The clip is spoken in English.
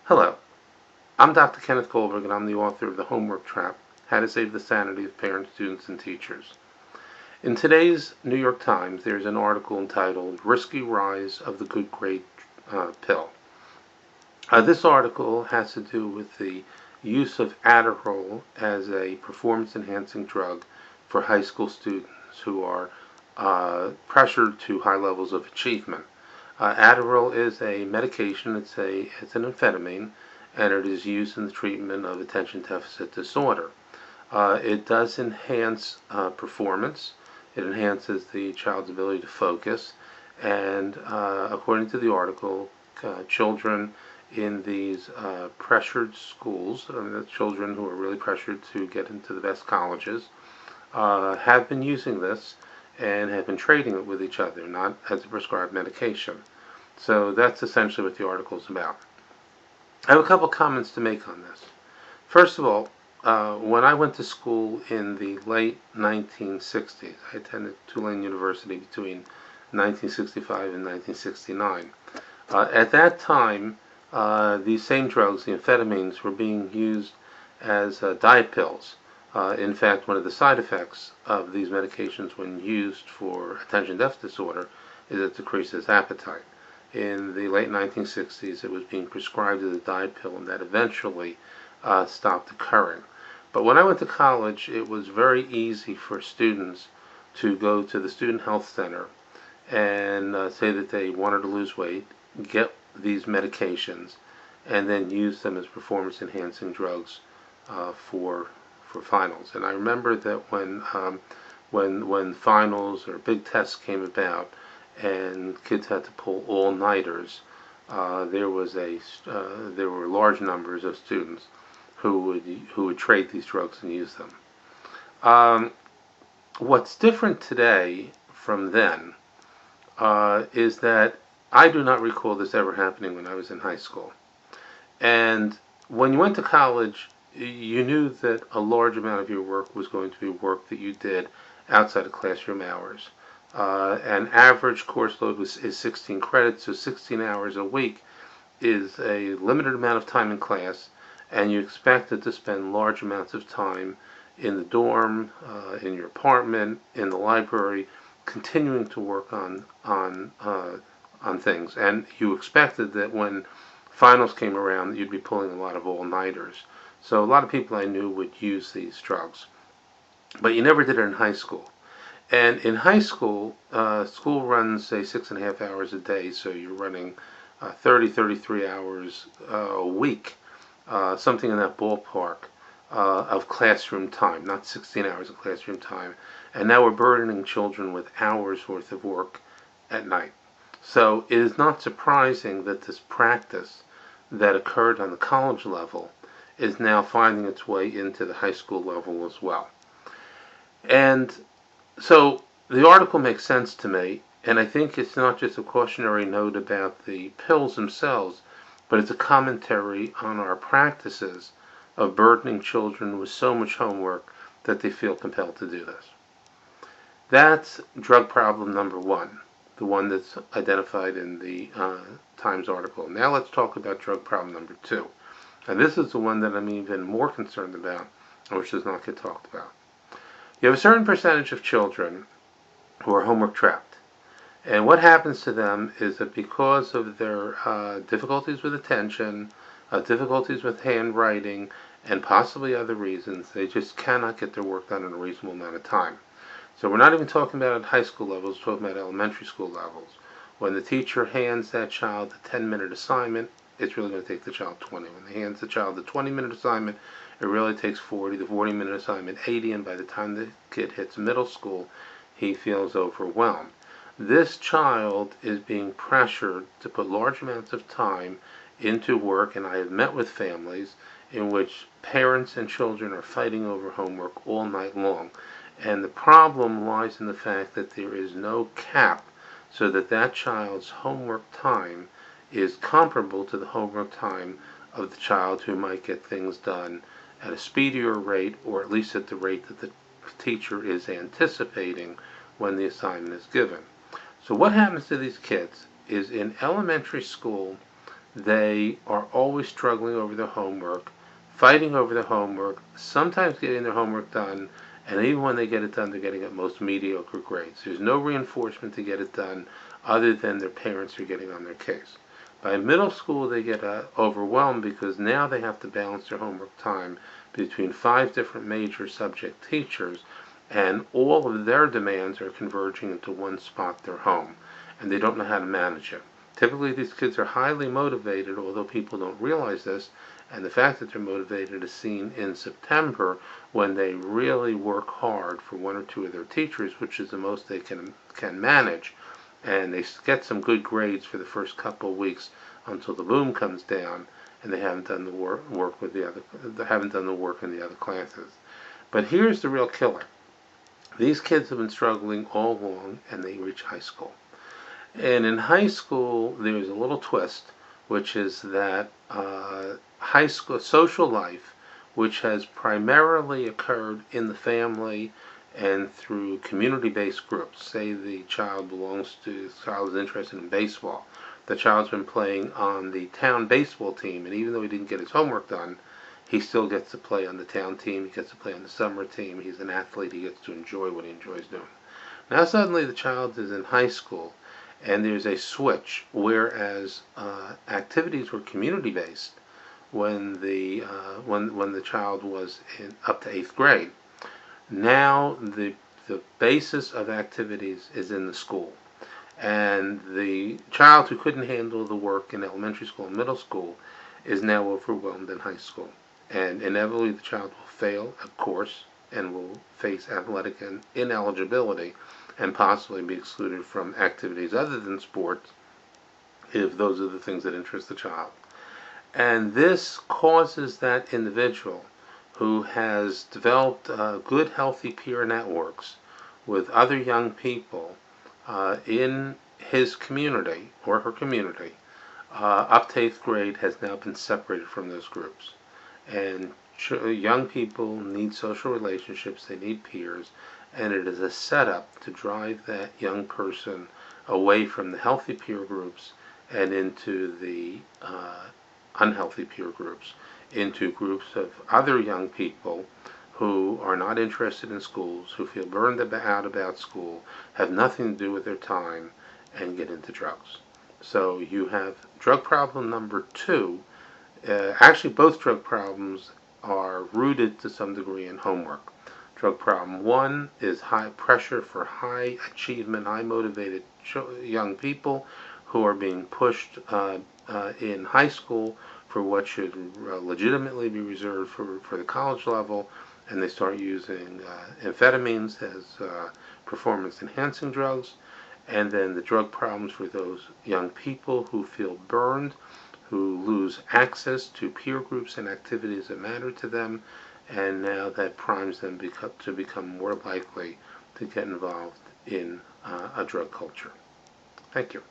Hello, I'm Dr. Kenneth Goldberg, and I'm the author of The Homework Trap: How to Save the Sanity of Parents, Students, and Teachers. In today's New York Times, there's an article entitled Risky Rise of the Good Grade Pill. This article has to do with the use of Adderall as a performance-enhancing drug for high school students who are pressured to high levels of achievement. Adderall is a medication. It's an amphetamine, and it is used in the treatment of attention deficit disorder. It does enhance performance. It enhances the child's ability to focus, and according to the article, children in these pressured schools, the children who are really pressured to get into the best colleges, have been using this and have been trading it with each other, not as a prescribed medication. So that's essentially what the article is about. I have a couple comments to make on this. First of all, when I went to school in the late 1960s, I attended Tulane University between 1965 and 1969. At that time, these same drugs, the amphetamines, were being used as diet pills. In fact, one of the side effects of these medications when used for attention deficit disorder is it decreases appetite. In the late 1960s, it was being prescribed as a diet pill, and that eventually stopped occurring. But when I went to college, it was very easy for students to go to the student health center and say that they wanted to lose weight, get these medications, and then use them as performance-enhancing drugs for finals. And I remember that when finals or big tests came about, and kids had to pull all-nighters, there were large numbers of students who would trade these drugs and use them. What's different today from then is that I do not recall this ever happening when I was in high school. And when you went to college, you knew that a large amount of your work was going to be work that you did outside of classroom hours. An average course load is 16 credits, so 16 hours a week is a limited amount of time in class, and you expected to spend large amounts of time in the dorm, in your apartment, in the library, continuing to work on things. And you expected that when finals came around, that you'd be pulling a lot of all-nighters. So a lot of people I knew would use these drugs, but you never did it in high school. And in high school, school runs, say, 6.5 hours a day, so you're running 33 hours a week, something in that ballpark of classroom time, not 16 hours of classroom time. And now we're burdening children with hours worth of work at night. So it is not surprising that this practice that occurred on the college level is now finding its way into the high school level as well. And so the article makes sense to me, and I think it's not just a cautionary note about the pills themselves, but it's a commentary on our practices of burdening children with so much homework that they feel compelled to do this. That's drug problem number one, the one that's identified in the Times article. Now let's talk about drug problem number two. And this is the one that I'm even more concerned about, which does not get talked about. You have a certain percentage of children who are homework trapped. And what happens to them is that because of their difficulties with attention, difficulties with handwriting, and possibly other reasons, they just cannot get their work done in a reasonable amount of time. So we're not even talking about at high school levels, we're talking about elementary school levels. When the teacher hands that child a 10-minute assignment, it's really going to take the child 20. When they hands the child a 20-minute assignment, it really takes 40, the 40-minute assignment 80, and by the time the kid hits middle school, he feels overwhelmed. This child is being pressured to put large amounts of time into work, and I have met with families in which parents and children are fighting over homework all night long. And the problem lies in the fact that there is no cap so that that child's homework time is comparable to the homework time of the child who might get things done at a speedier rate, or at least at the rate that the teacher is anticipating when the assignment is given. So what happens to these kids is in elementary school, They are always struggling over their homework, fighting over their homework, sometimes getting their homework done, and even when they get it done, they're getting at most mediocre grades. There's no reinforcement to get it done other than their parents are getting on their case. By middle school, they get overwhelmed because now they have to balance their homework time between 5 different major subject teachers, and all of their demands are converging into one spot, their home, and they don't know how to manage it. Typically, these kids are highly motivated, although people don't realize this, and the fact that they're motivated is seen in September when they really work hard for 1 or 2 of their teachers, which is the most they can manage, and they get some good grades for the first couple of weeks until the boom comes down, and they haven't done the work with the other, they haven't done the work in the other classes. But here's the real killer: these kids have been struggling all along, and they reach high school. And in high school, there's a little twist, which is that high school social life, which has primarily occurred in the family and through community-based groups. Say the child is interested in baseball. The child's been playing on the town baseball team, and even though he didn't get his homework done, he still gets to play on the town team. He gets to play on the summer team. He's an athlete. He gets to enjoy what he enjoys doing. Now suddenly the child is in high school, and there's a switch, whereas activities were community-based when the child was up to 8th grade. Now the basis of activities is in the school, and the child who couldn't handle the work in elementary school and middle school is now overwhelmed in high school, and inevitably the child will fail a course and will face athletic ineligibility and possibly be excluded from activities other than sports if those are the things that interest the child. And this causes that individual who has developed good, healthy peer networks with other young people in his community or her community up to 8th grade has now been separated from those groups. And young people need social relationships, they need peers, and it is a setup to drive that young person away from the healthy peer groups and into the unhealthy peer groups, into groups of other young people who are not interested in schools, who feel burned out about school, have nothing to do with their time, and get into drugs. So you have drug problem number 2. Actually, both drug problems are rooted to some degree in homework. Drug problem 1 is high pressure for high achievement, high motivated young people who are being pushed in high school for what should legitimately be reserved for the college level, and they start using amphetamines as performance-enhancing drugs. And then the drug problems for those young people who feel burned, who lose access to peer groups and activities that matter to them, and now that primes them to become more likely to get involved in a drug culture. Thank you.